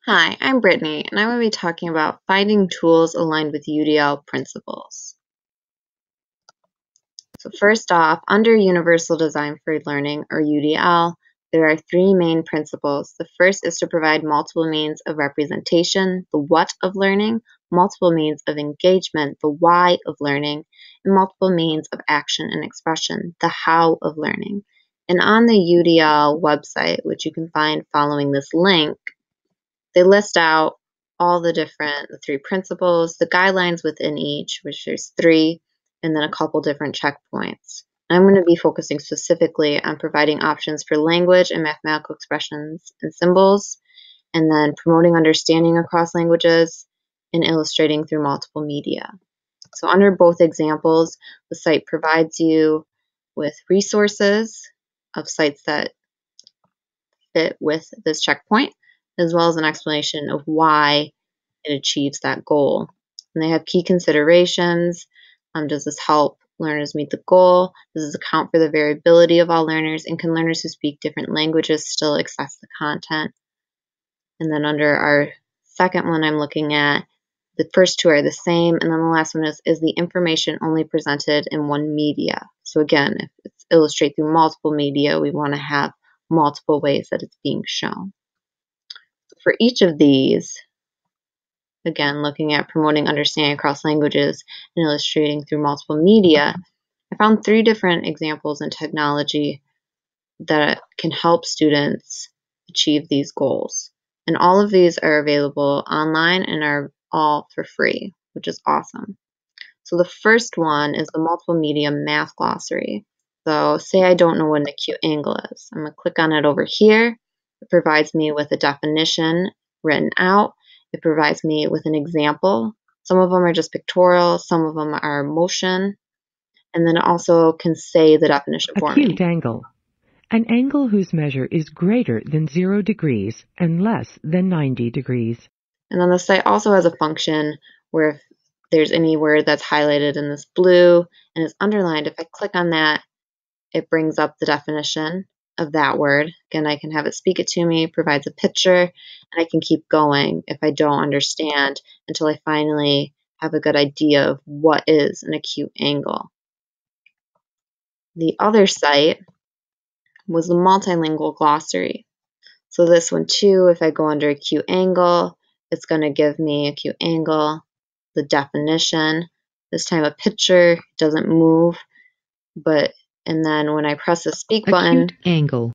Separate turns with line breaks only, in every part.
Hi, I'm Brittany, and I'm going to be talking about finding tools aligned with UDL principles. So first off, under Universal Design for Learning, or UDL, there are three main principles. The first is to provide multiple means of representation, the what of learning, multiple means of engagement, the why of learning, and multiple means of action and expression, the how of learning. And on the UDL website, which you can find following this link, they list out all the three principles, the guidelines within each, which there's three, and then a couple different checkpoints. I'm going to be focusing specifically on providing options for language and mathematical expressions and symbols, and then promoting understanding across languages and illustrating through multiple media. So under both examples, the site provides you with resources of sites that fit with this checkpoint, as well as an explanation of why it achieves that goal. And they have key considerations. Does this help learners meet the goal? Does this account for the variability of all learners? And can learners who speak different languages still access the content? And then under our second one, I'm looking at the first two are the same. And then the last one is the information only presented in one media? So again, if it's illustrate through multiple media, we want to have multiple ways that it's being shown. For each of these, again, looking at promoting understanding across languages and illustrating through multiple media, I found three different examples in technology that can help students achieve these goals. And all of these are available online and are all for free, which is awesome. So the first one is the multiple media math glossary. So say I don't know what an acute angle is. I'm going to click on it over here. It provides me with a definition written out. It provides me with an example. Some of them are just pictorial, some of them are motion, and then it also can say the definition for me.
Acute angle. An angle whose measure is greater than 0 degrees and less than 90 degrees.
And then the site also has a function where if there's any word that's highlighted in this blue and is underlined, if I click on that, it brings up the definition of that word. Again, I can have it speak it to me, provides a picture, and I can keep going if I don't understand until I finally have a good idea of what is an acute angle. The other site was the multilingual glossary. So this one too, if I go under acute angle, it's going to give me acute angle, the definition, this time a picture, it doesn't move, and then when I press the speak button,
angle,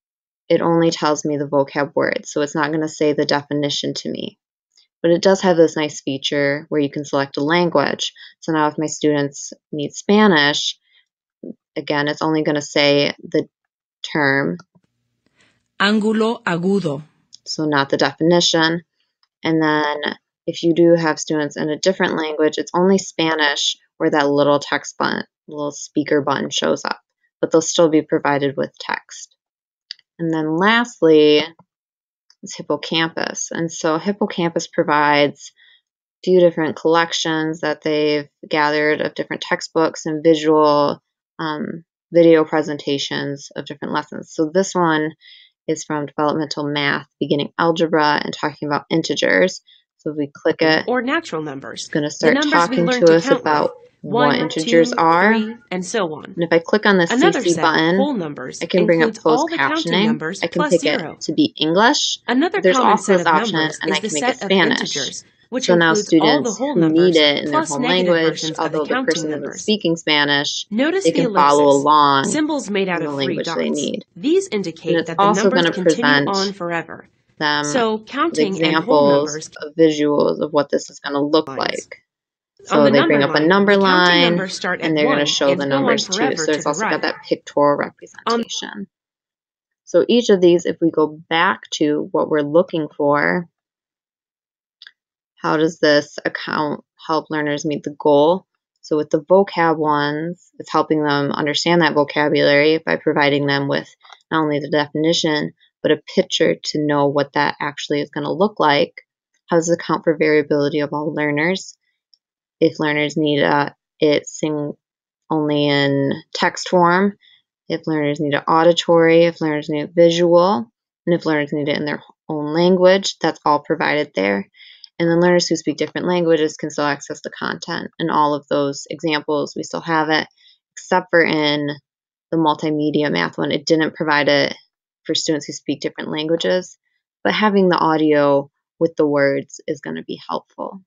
it only tells me the vocab word, so it's not going to say the definition to me. But it does have this nice feature where you can select a language. So now if my students need Spanish, again, it's only going to say the term.
Ángulo agudo.
So not the definition. And then if you do have students in a different language, it's only Spanish where that little text button, little speaker button shows up, but they'll still be provided with text. And then lastly is Hippocampus. And so Hippocampus provides a few different collections that they've gathered of different textbooks and visual video presentations of different lessons. So this one is from Developmental Math, beginning algebra, and talking about integers. So if we click it,
or natural numbers,
it's going to start talking to us about what integers are,
3, and so on.
And if I click on the CC button,
whole numbers,
I can bring up closed captioning. I can pick it to be English.
Another
There's
common
also
set
this
of
option,
numbers
and I
is the
can make it
set of
Spanish.
integers, which
So now
includes all the
students
whole
who
numbers
need it in their
plus
home
negative
language,
versions of the
although the
counting
person isn't
numbers.
speaking Spanish,
Notice
they
the
can follow
ellipses,
along
symbols made out
in the
of 3
language they
dots.
need.
These
And
indicate
it's
that the
also
numbers
going to
continue
present
on forever.
them
So
with
counting and whole numbers
examples of visuals of what this is going to look
lines.
like.
On
So
the
they
number
bring up a
line,
number
the counting
line,
numbers start at
and they're
1
going to show
and
the
go on
numbers too.
forever
So
to
it's
the
also got
right.
that pictorial representation. So each of these, if we go back to what we're looking for, how does this account help learners meet the goal? So with the vocab ones, it's helping them understand that vocabulary by providing them with not only the definition, but a picture to know what that actually is going to look like. How does it account for variability of all learners? If learners need it sing only in text form, if learners need it auditory, if learners need it visual, and if learners need it in their own language. That's all provided there. And then learners who speak different languages can still access the content. And all of those examples, we still have it, except for in the multimedia math one. It didn't provide it for students who speak different languages, but having the audio with the words is going to be helpful.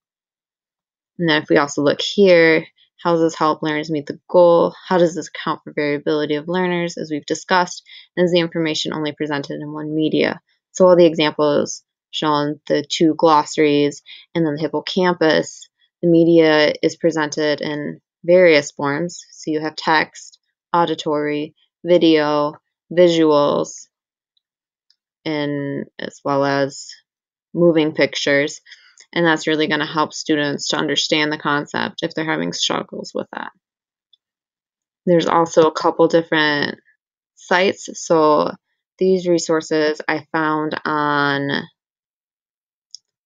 And then if we also look here, how does this help learners meet the goal? How does this account for variability of learners, as we've discussed? And is the information only presented in one media? So all the examples shown, the 2 glossaries, and then the hippocampus, the media is presented in various forms. So you have text, auditory, video, visuals, and as well as moving pictures. And that's really going to help students to understand the concept if they're having struggles with that. There's also a couple different sites. So these resources I found on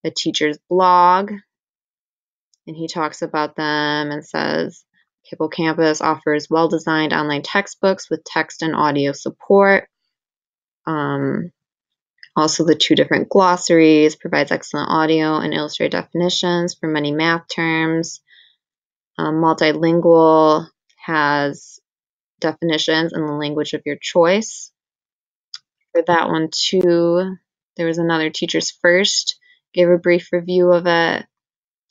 a teacher's blog, and he talks about them and says, Hippocampus offers well-designed online textbooks with text and audio support. Also, the 2 different glossaries provides excellent audio and illustrated definitions for many math terms. Multilingual has definitions in the language of your choice. For that one too, there was another Teachers First, gave a brief review of it.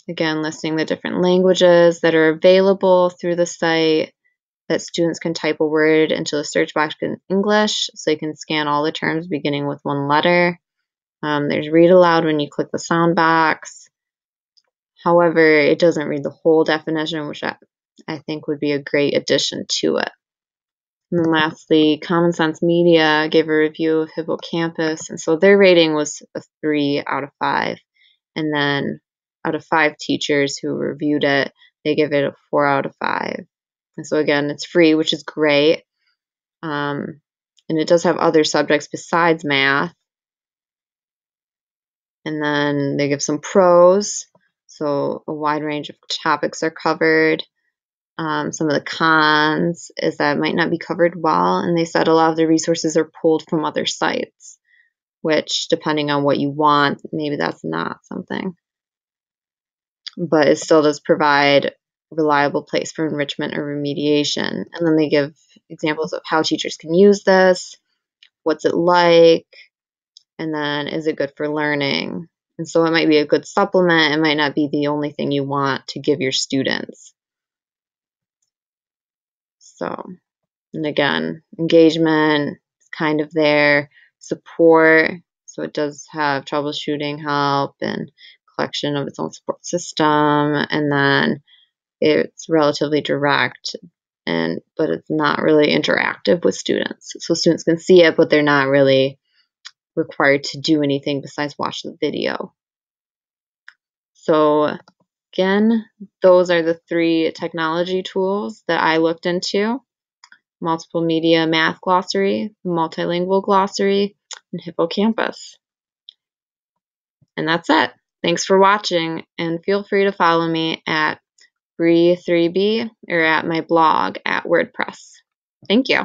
Again, listing the different languages that are available through the site, that students can type a word into the search box in English, so you can scan all the terms beginning with one letter. There's read aloud when you click the sound box. However, it doesn't read the whole definition, which I think would be a great addition to it. And then lastly, Common Sense Media gave a review of Hippocampus, and so their rating was a 3 out of 5. And then out of 5 teachers who reviewed it, they give it a 4 out of 5. And so again, it's free, which is great. And it does have other subjects besides math. And then they give some pros. So a wide range of topics are covered. Some of the cons is that it might not be covered well. And they said a lot of the resources are pulled from other sites, which depending on what you want, maybe that's not something. But it still does provide a reliable place for enrichment or remediation. And then they give examples of how teachers can use this, what's it like, and then is it good for learning? And so it might be a good supplement. It might not be the only thing you want to give your students. So, and again, engagement is kind of there, support. So it does have troubleshooting help and collection of its own support system. And then it's relatively direct, but it's not really interactive with students. So students can see it, but they're not really required to do anything besides watch the video. So again, those are the 3 technology tools that I looked into: multiple media math glossary, multilingual glossary, and Hippocampus. And that's it. Thanks for watching, and feel free to follow me at Bree3B or at my blog at WordPress. Thank you.